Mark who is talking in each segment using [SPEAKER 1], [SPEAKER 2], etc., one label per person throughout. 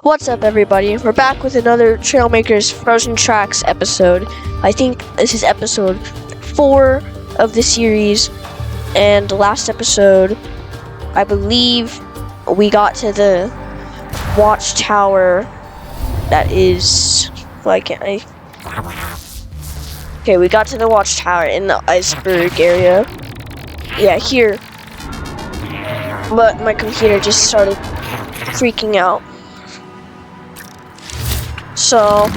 [SPEAKER 1] What's up, everybody? We're back with another Trailmakers Forzen Tracks episode. I think this is episode 4 of the series, and the last episode, I believe we got to the watchtower that is, okay, we got to the watchtower in the iceberg area. Yeah, here. But my computer just started freaking out. So,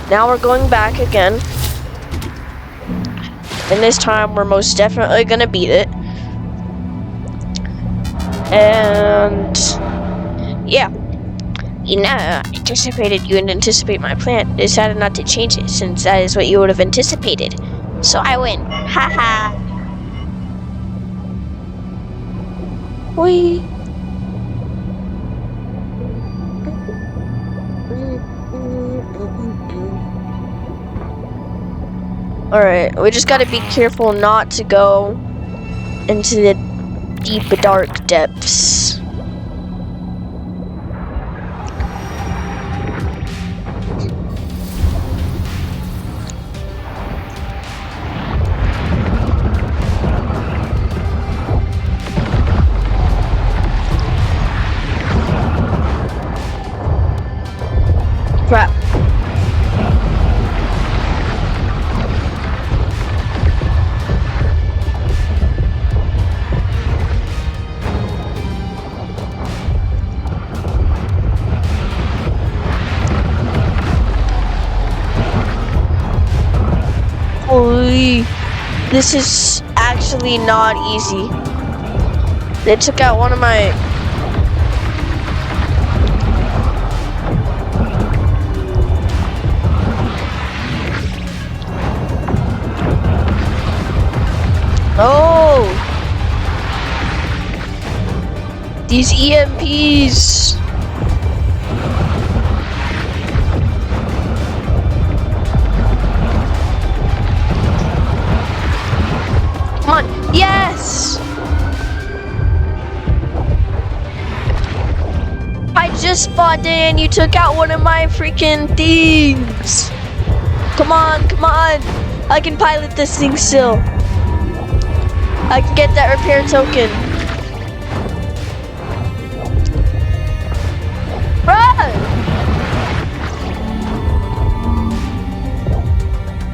[SPEAKER 1] now we're going back again. And this time, we're most definitely gonna beat it. And, yeah. You know, I anticipated you would anticipate my plan. Decided not to change it, since that is what you would have anticipated. So I win. Haha. Whee. Alright, we just gotta be careful not to go into the deep, dark depths. Crap. Holy, this is actually not easy. They took out one of my... Oh! These EMPs! Come on, yes! I just spawned in and you took out one of my freaking things! Come on, come on! I can pilot this thing still. I can get that repair token. Run!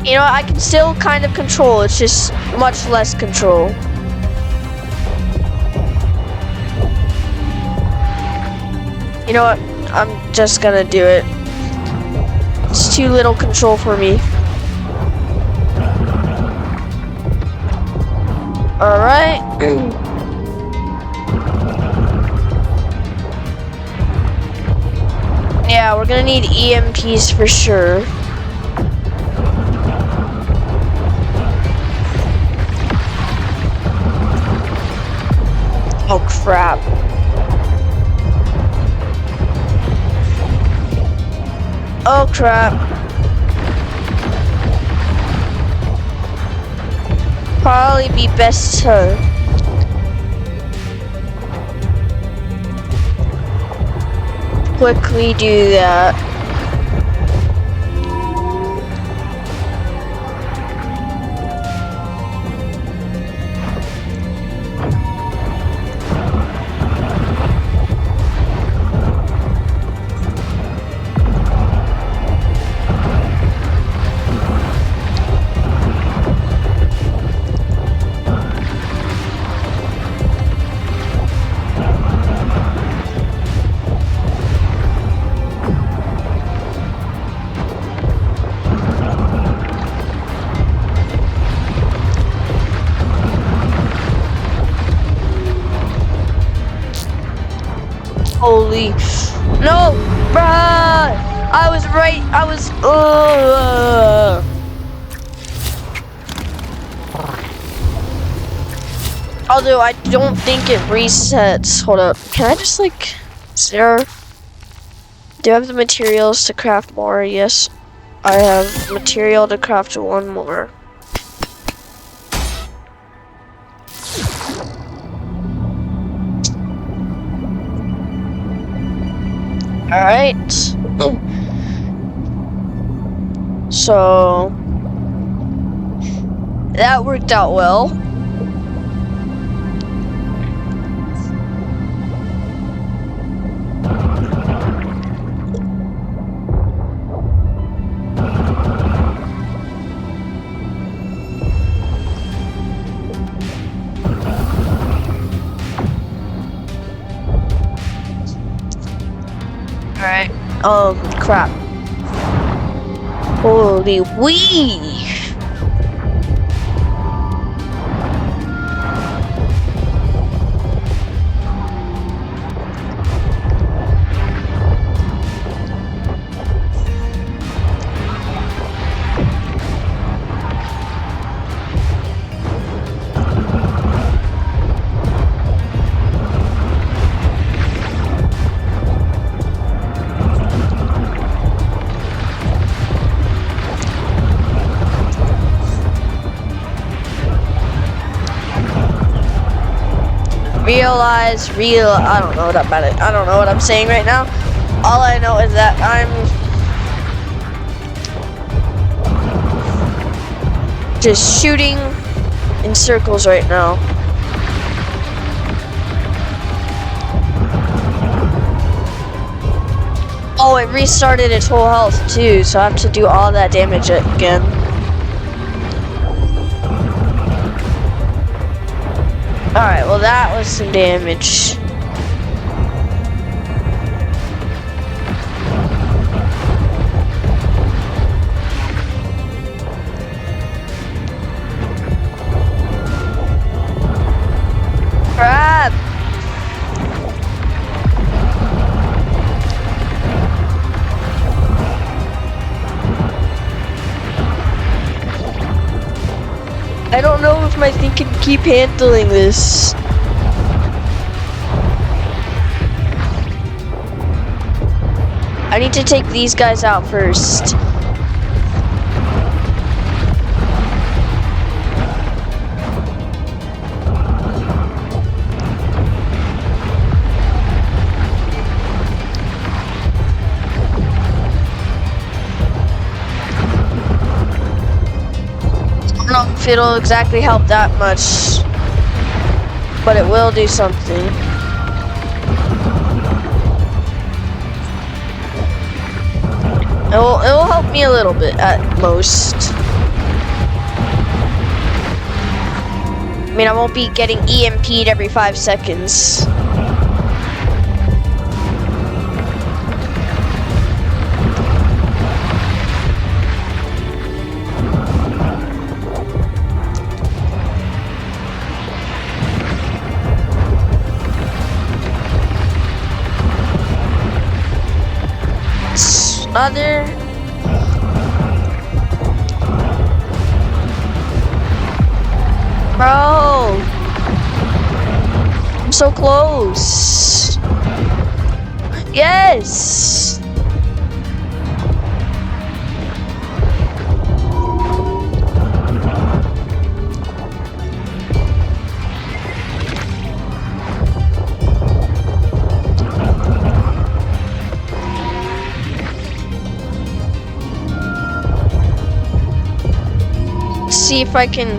[SPEAKER 1] You know, I can still kind of control, it's just much less control. You know what? I'm just gonna do it. It's too little control for me. Alright. Yeah, we're gonna need EMPs for sure. Oh crap. Oh crap. Probably be best to quickly do that. Holy, no, bruh! I was right, Although I don't think it resets. Hold up, can I just like, do I have the materials to craft more? Yes, I have material to craft one more. Alright. So that worked out well. Alright. Crap. Holy wee! I don't know what about it. I don't know what I'm saying right now. All I know is that I'm just shooting in circles right now. Oh, it restarted its whole health too, so I have to do all that damage again. Alright, well that was some damage. Crap! I don't know if my thing can keep handling this. I need to take these guys out first. I don't know if it'll exactly help that much, but it will do something. It will help me a little bit at most. I mean, I won't be getting EMP'd every 5 seconds. Other bro, I'm so close. Yes. See if I can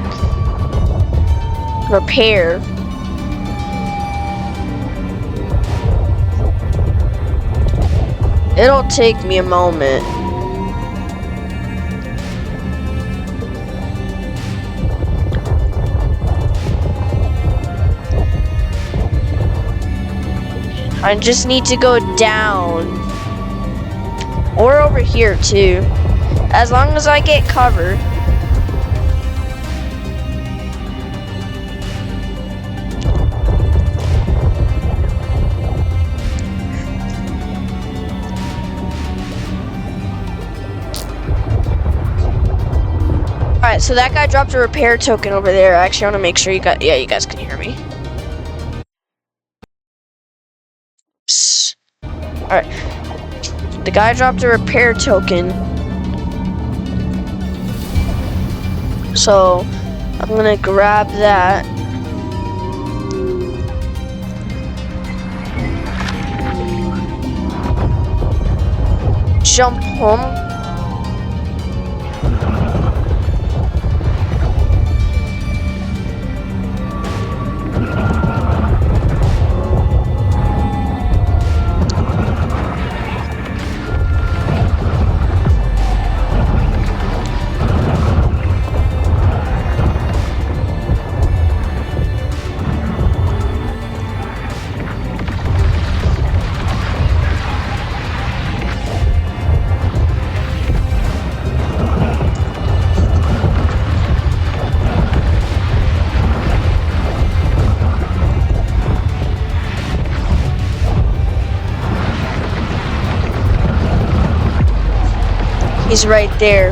[SPEAKER 1] repair. It'll take me a moment. I just need to go down. Or over here too. As long as I get cover. Alright, so that guy dropped a repair token over there. Actually, I want to make sure you guys can hear me. Alright. The guy dropped a repair token. So, I'm gonna grab that. jump home. He's right there.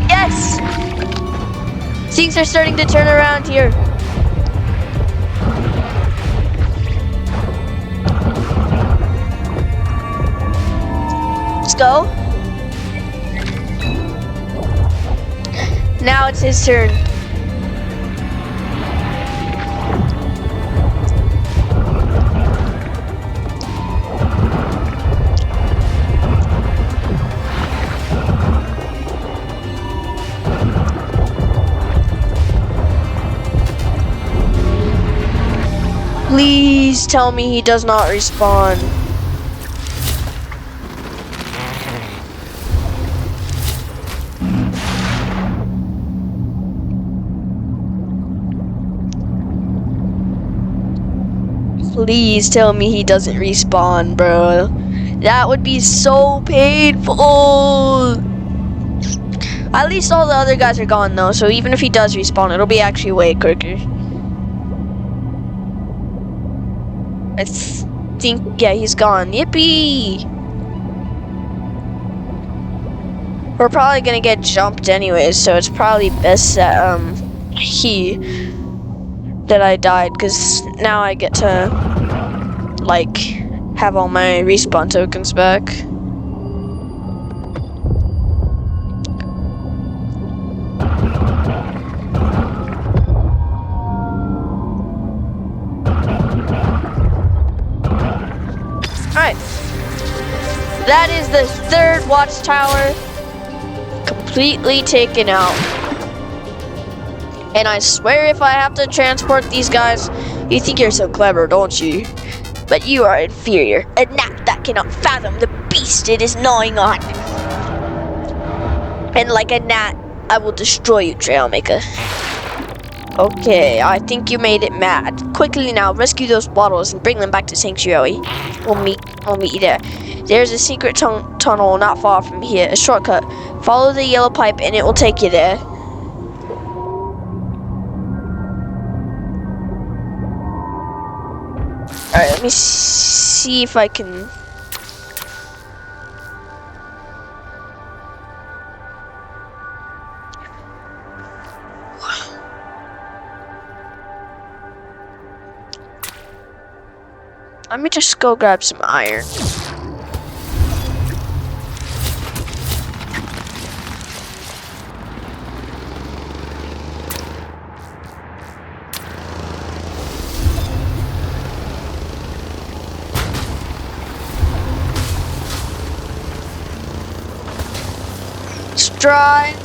[SPEAKER 1] Yes! Things are starting to turn around here. Let's go. Now it's his turn. Please tell me he does not respawn. Please tell me he doesn't respawn, bro. That would be so painful. At least all the other guys are gone though, so even if he does respawn, it'll be actually way quicker. I think, yeah, he's gone. Yippee! We're probably gonna get jumped anyways, so it's probably best that, that I died, because now I get to, like, have all my respawn tokens back. Alright. That is the third watchtower completely taken out. And I swear if I have to transport these guys, you think you're so clever, don't you? But you are inferior, a gnat that cannot fathom the beast it is gnawing on. And like a gnat, I will destroy you, Trailmaker. Okay, I think you made it mad. Quickly now, rescue those bottles and bring them back to Sanctuary. We'll meet you there. There's a secret tunnel not far from here, a shortcut. Follow the yellow pipe and it will take you there. Alright, let me see if I can... Let me just go grab some iron. Stride.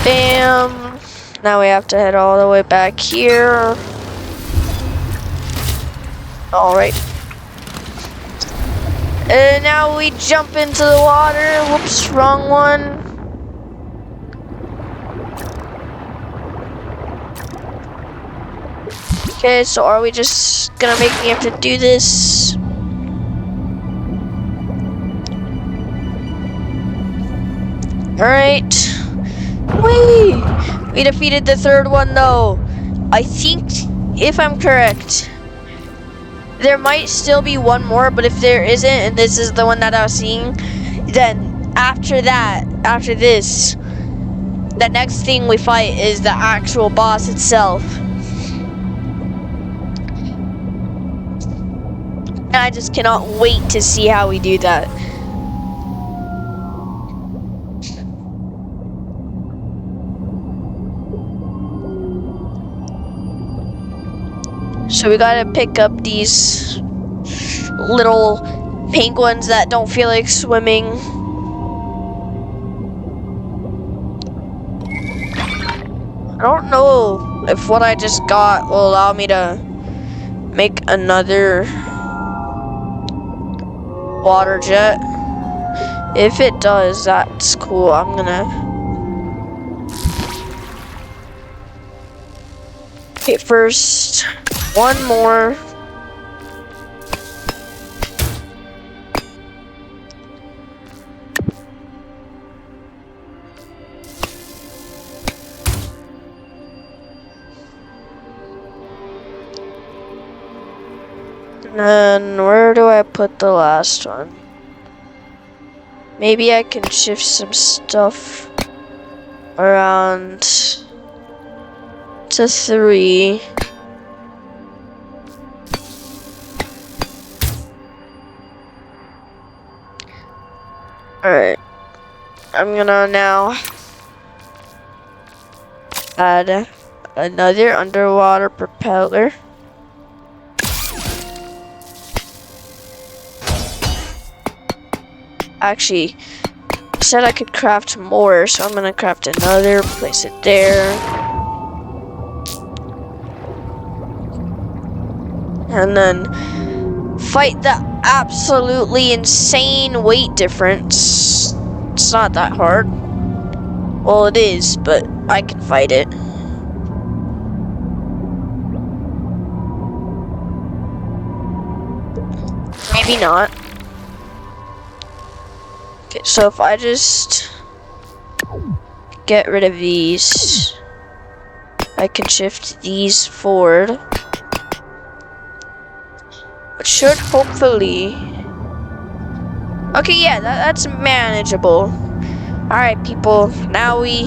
[SPEAKER 1] Bam. Now we have to head all the way back here. Alright. And now we jump into the water. Whoops, wrong one. Okay, so are we just gonna make me have to do this? Alright. Whee! We defeated the third one though. I think, if I'm correct, there might still be one more, but if there isn't, and this is the one that I was seeing, then after that, after this, the next thing we fight is the actual boss itself. And I just cannot wait to see how we do that. So we gotta pick up these little penguins that don't feel like swimming. I don't know if what I just got will allow me to make another water jet. If it does, that's cool. I'm gonna... Okay, first, one more. And then where do I put the last one? Maybe I can shift some stuff around to 3. Alright. I'm gonna now add another underwater propeller. Actually, I said I could craft more, so I'm gonna craft another, place it there. And then fight the absolutely insane weight difference. It's not that hard. Well, it is, but I can fight it. Maybe not. Okay, so if I just get rid of these, I can shift these forward, which should hopefully... Okay, yeah, that's manageable. Alright, people, now we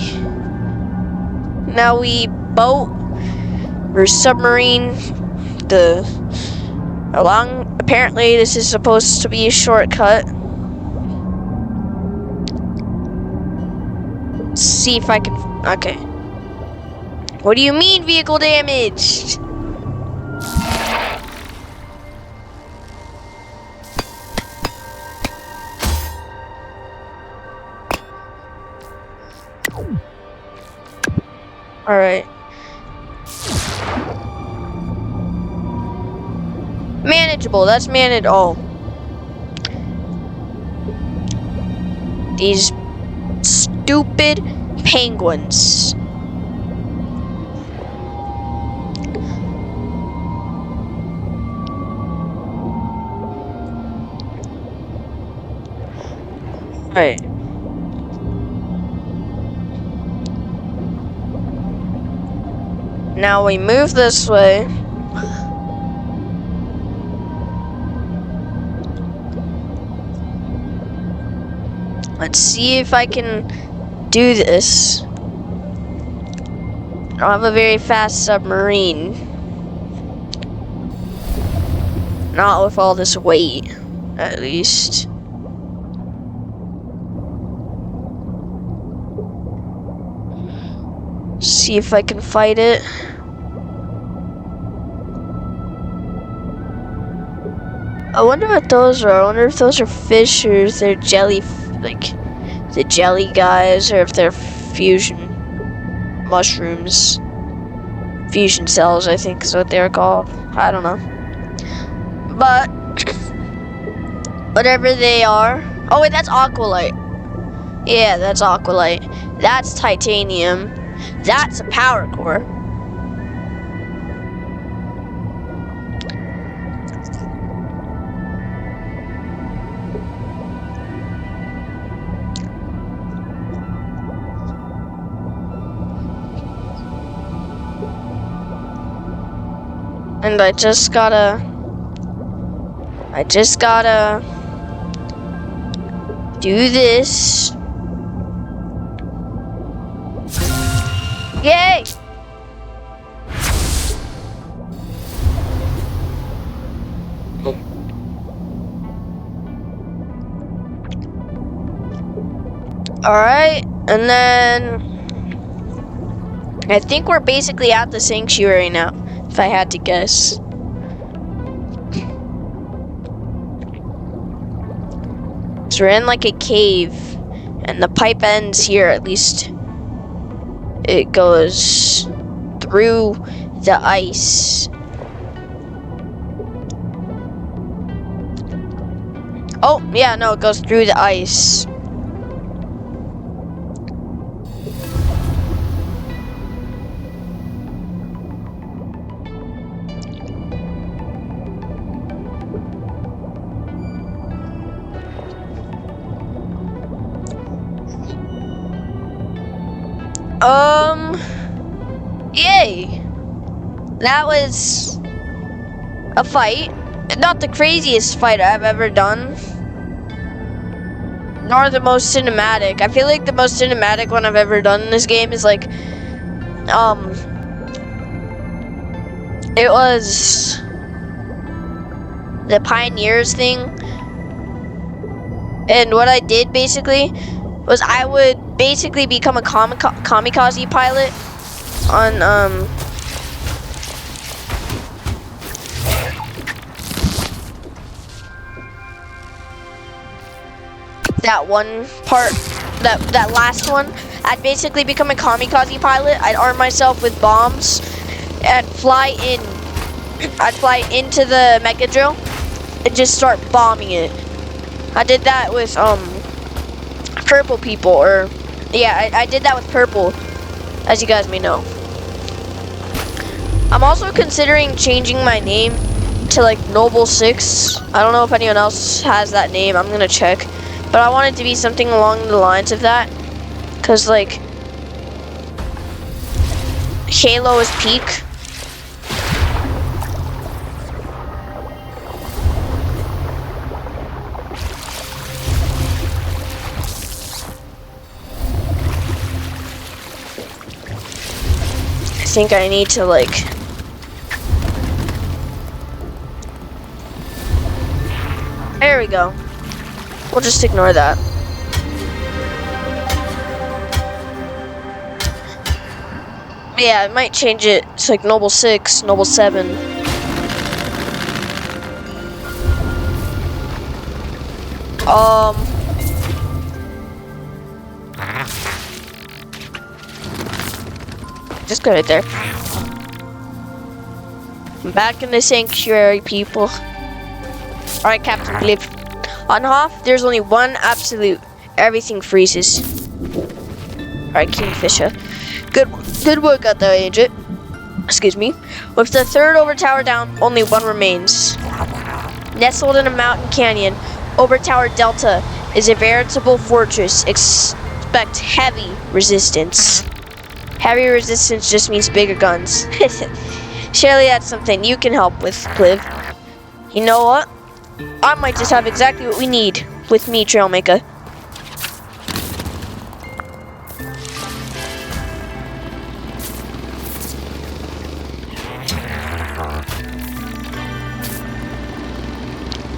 [SPEAKER 1] boat or submarine along. Apparently this is supposed to be a shortcut. See if I can... Okay. What do you mean vehicle damaged? Alright. Manageable, that's oh. These stupid penguins. Alright. Now we move this way. Let's see if I can do this. I don't have a very fast submarine. Not with all this weight, at least. See if I can fight it. I wonder what those are. I wonder if those are fish or if they're jelly, like the jelly guys, or if they're fusion mushrooms. Fusion cells, I think is what they're called. I don't know. But whatever they are. Oh wait, that's aqualite. Yeah, that's aqualite. That's titanium. That's a power core. And I just gotta do this. Yay! Alright, and then I think we're basically at the sanctuary now, if I had to guess. So we're in like a cave, and the pipe ends here, at least it goes through the ice. Oh, yeah, no, it goes through the ice. Yay! That was a fight. Not the craziest fight I've ever done, nor the most cinematic. I feel like the most cinematic one I've ever done in this game is like, it was the Pioneers thing. And what I did basically was I would basically become a kamikaze pilot on that one part, that last one. I'd basically become a kamikaze pilot. I'd arm myself with bombs. I'd fly into the mega drill and just start bombing it. I did that with purple people, or yeah, I did that with purple, as you guys may know. I'm also considering changing my name to like Noble 6. I don't know if anyone else has that name. I'm gonna check, but I want it to be something along the lines of that, cause like Halo is peak. I think I need to like there we go. We'll just ignore that. Yeah, I might change it to like Noble 6, Noble 7. Just go right there. I'm back in the sanctuary, people. Alright, Captain Bliv. On Hoth, there's only one absolute. Everything freezes. Alright, Kingfisher. Good work out there, Agent. Excuse me. With the third overtower down, only one remains. Nestled in a mountain canyon, Overtower Delta is a veritable fortress. Expect heavy resistance. Heavy resistance just means bigger guns. Surely that's something you can help with, Cliv. You know what? I might just have exactly what we need with me, Trailmaker.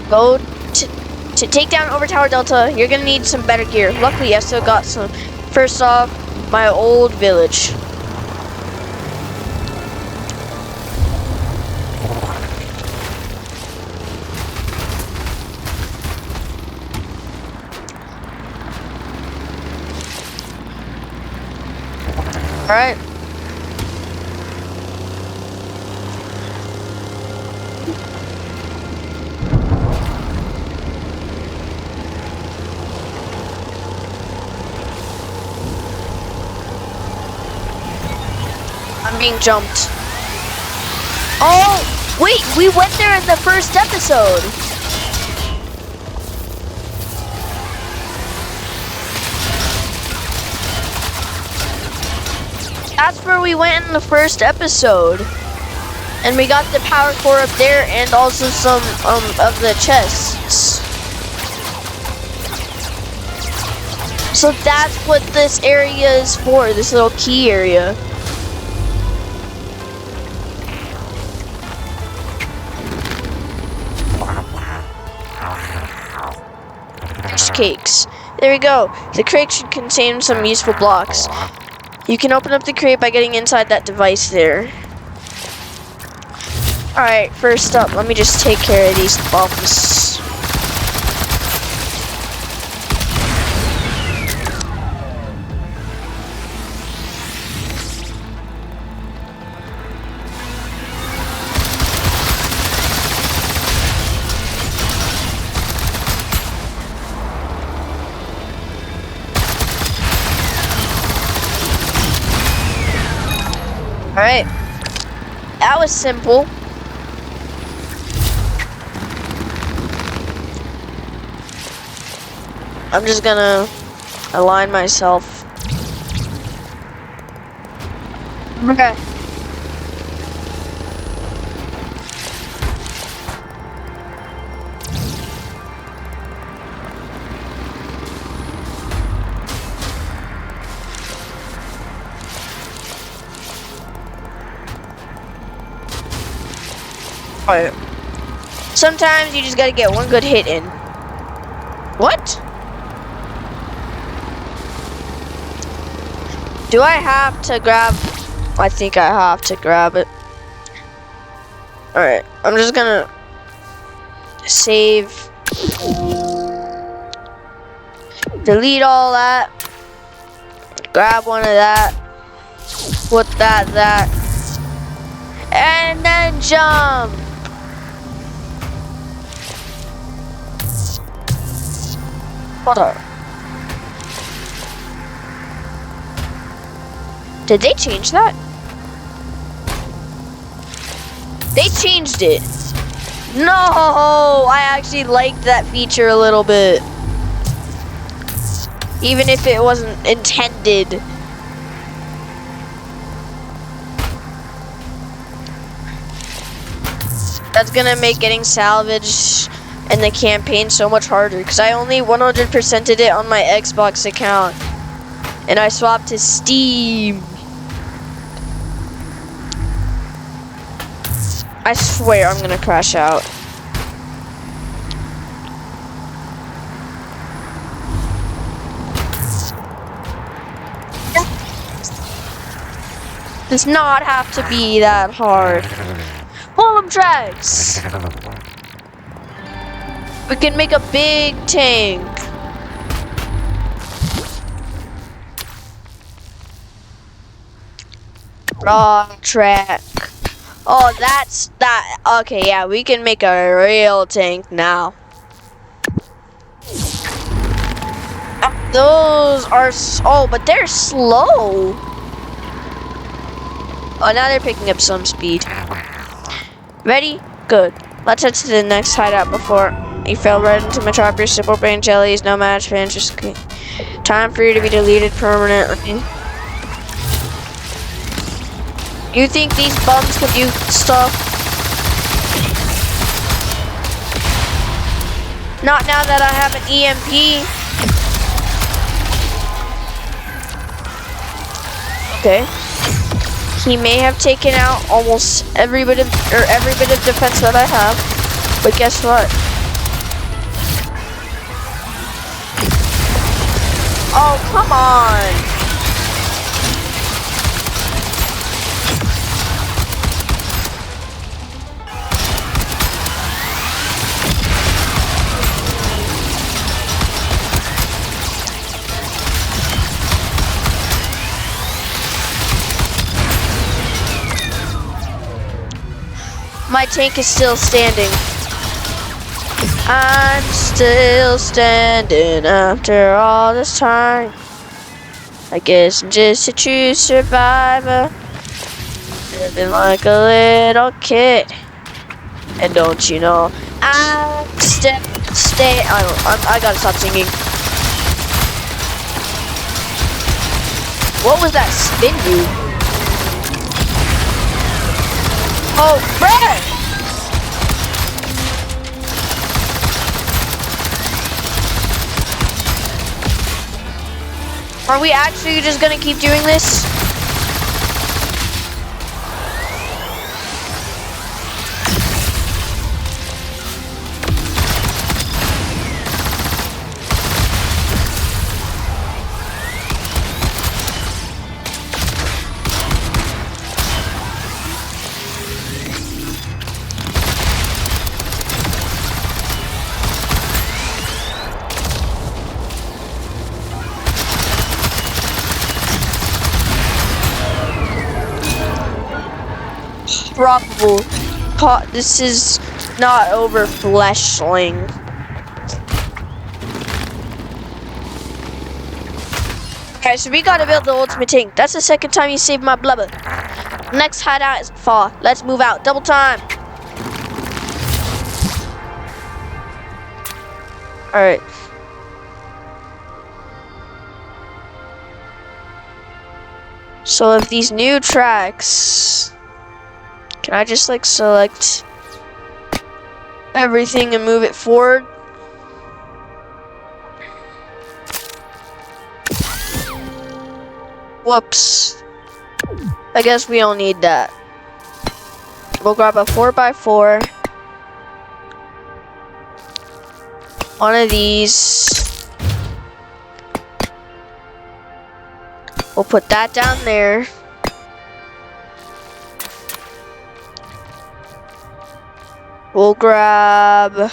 [SPEAKER 1] Go to take down Overtower Delta, you're gonna need some better gear. Luckily, I still got some. First off, my old village. Alright. I'm being jumped. Oh, wait, we went there in the first episode. That's where we went in the first episode. And we got the power core up there and also some of the chests. So that's what this area is for, this little key area. cakes. There we go. The crate should contain some useful blocks. You can open up the crate by getting inside that device there. Alright, first up, let me just take care of these bums. Alright, that was simple. I'm just gonna align myself. Okay. Alright. Sometimes you just gotta get one good hit in. What? Do I have to grab? I think I have to grab it. Alright, I'm just gonna save. Delete all that. Grab one of that. Put that. And then jump. Hold on. Did they change that? They changed it. No, I actually liked that feature a little bit. Even if it wasn't intended. That's gonna make getting salvage in the campaign so much harder, because I only 100%ed it on my Xbox account. And I swapped to Steam. I swear I'm gonna crash out. Does not have to be that hard. Golem Tracks! We can make a big tank. Wrong track. Oh, that's that. Okay, yeah, we can make a real tank now. Those are oh, but they're slow. Oh, now they're picking up some speed. Ready? Good. Let's head to the next hideout before you fell right into my trapper. Simple brain jellies, no match for interest. Time for you to be deleted permanently. You think these bums can do stuff? Not now that I have an EMP. Okay. He may have taken out almost every bit of defense that I have. But guess what? Oh, come on. My tank is still standing. I'm still standing after all this time. I guess I'm just a true survivor, living like a little kid. And don't you know, I gotta stop singing. What was that spin move? Oh, Brad! Are we actually just gonna keep doing this? probable. This is not over fleshling. Okay, so we gotta build the ultimate tank. That's the second time you saved my blubber. Next hideout is far. Let's move out. Double time. Alright. So of these new tracks, can I just like select everything and move it forward? Whoops. I guess we don't need that. We'll grab a 4x4. One of these. We'll put that down there. We'll grab...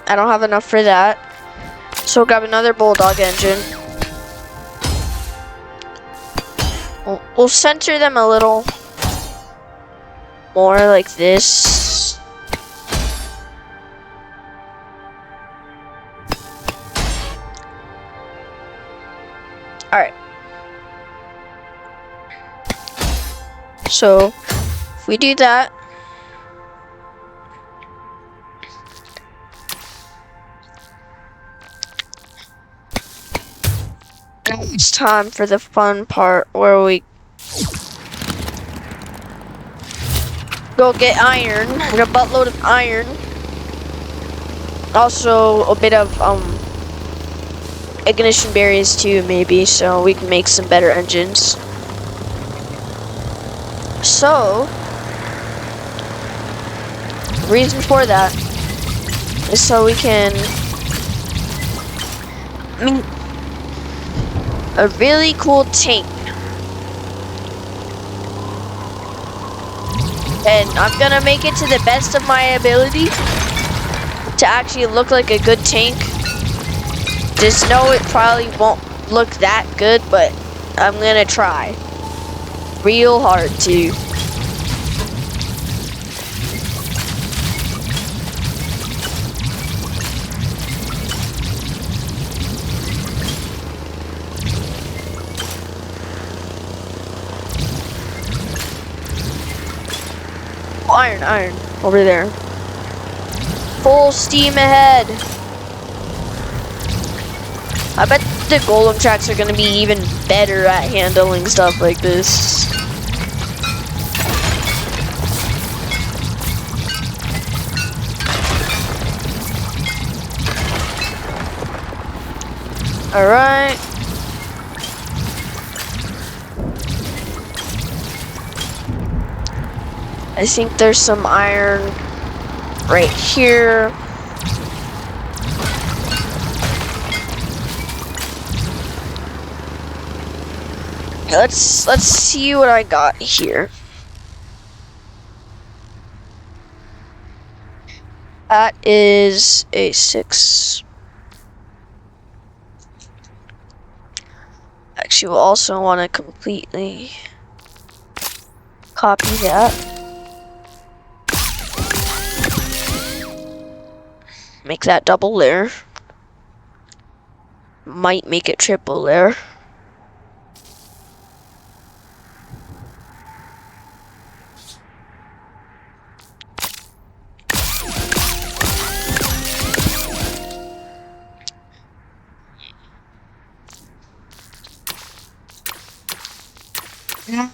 [SPEAKER 1] I don't have enough for that. So we'll grab another bulldog engine. We'll center them a little more like this. Alright. So, if we do that, now it's time for the fun part where we go get iron, and a buttload of iron. Also a bit of ignition berries too, maybe, so we can make some better engines. So, the reason for that is so we can make a really cool tank. And I'm gonna make it to the best of my ability to actually look like a good tank. Just know it probably won't look that good, but I'm gonna try real hard to. Iron over there. Full steam ahead. I bet the golem tracks are gonna be even better at handling stuff like this. Alright. I think there's some iron right here. Let's see what I got here. That is a 6. Actually, we'll also want to completely copy that. Make that double layer. Might make it triple layer. Yeah.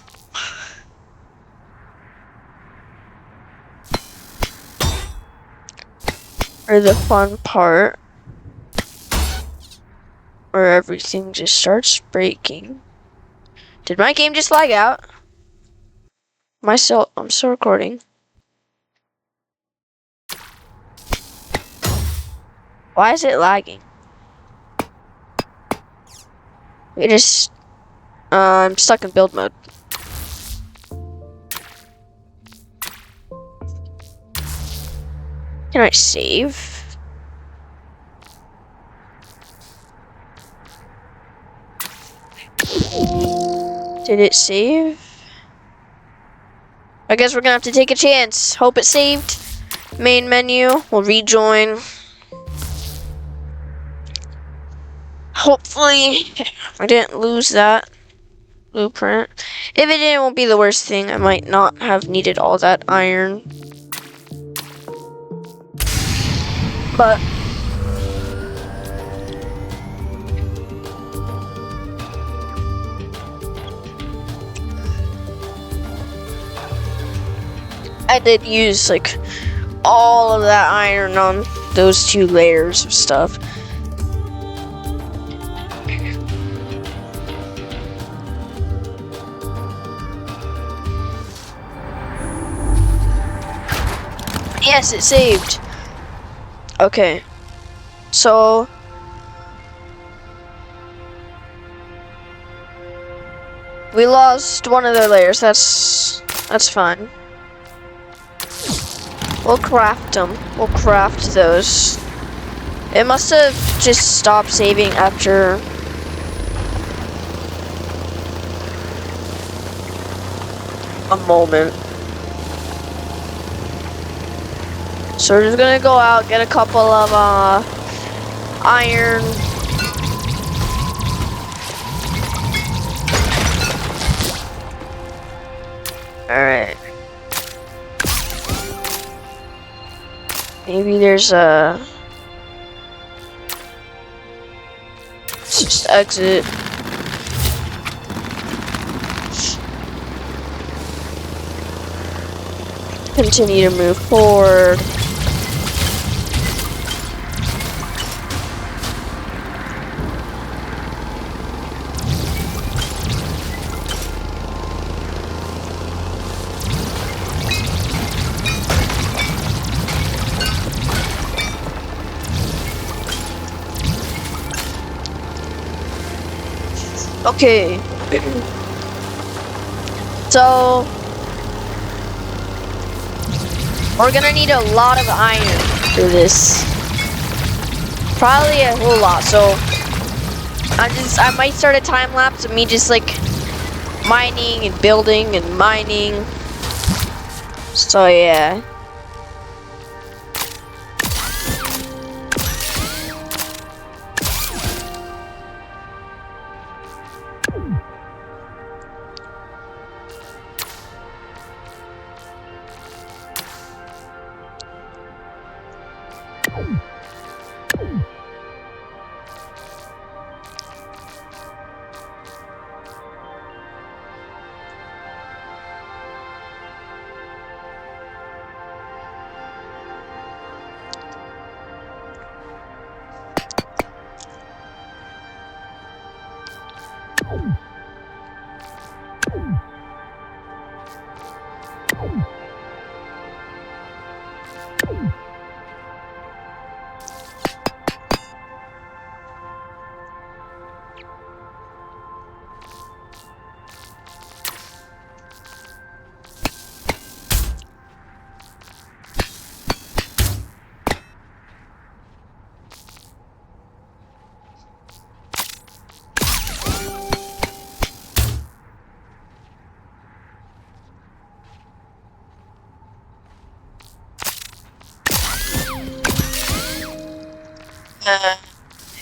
[SPEAKER 1] Or the fun part where everything just starts breaking. Did my game just lag out? I'm still recording. Why is it lagging? It just I'm stuck in build mode. Can I save? Did it save? I guess we're gonna have to take a chance. Hope it saved. Main menu. We'll rejoin. Hopefully, I didn't lose that blueprint. If it didn't, it won't be the worst thing. I might not have needed all that iron. But I did use like all of that iron on those 2 layers of stuff. Yes, it saved. Okay. So we lost one of their layers. That's fine. We'll craft them. We'll craft those. It must have just stopped saving after a moment. So we're just gonna go out, get a couple of iron. Alright. Maybe there's a... Let's just exit. Continue to move forward. Okay. So we're gonna need a lot of iron for this. Probably a whole lot. So I might start a time lapse of me just like mining and building and mining. So yeah.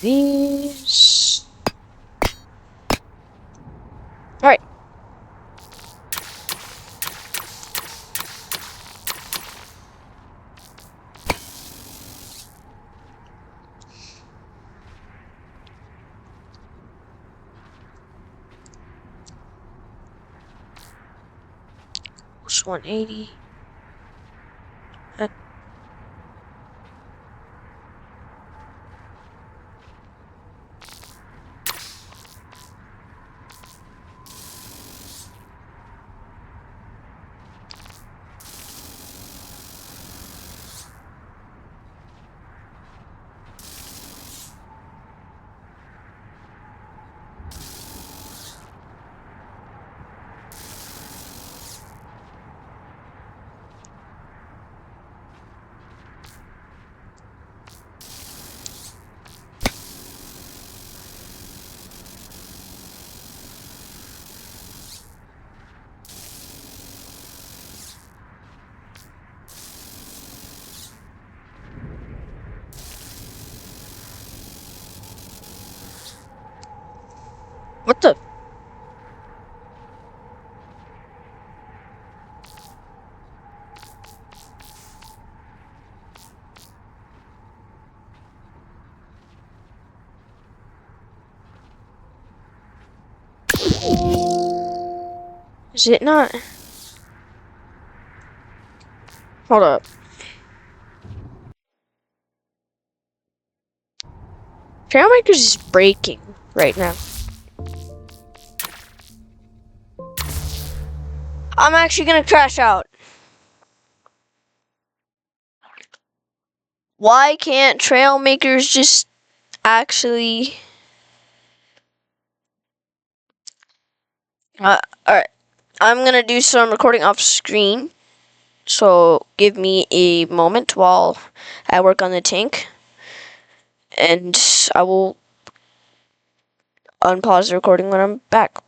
[SPEAKER 1] These. All right. It's 180. Is it not? Hold up. Trailmakers is breaking right now. I'm actually gonna crash out. Why can't Trailmakers just actually... Alright. I'm gonna do some recording off screen. So give me a moment while I work on the tank. And I will unpause the recording when I'm back.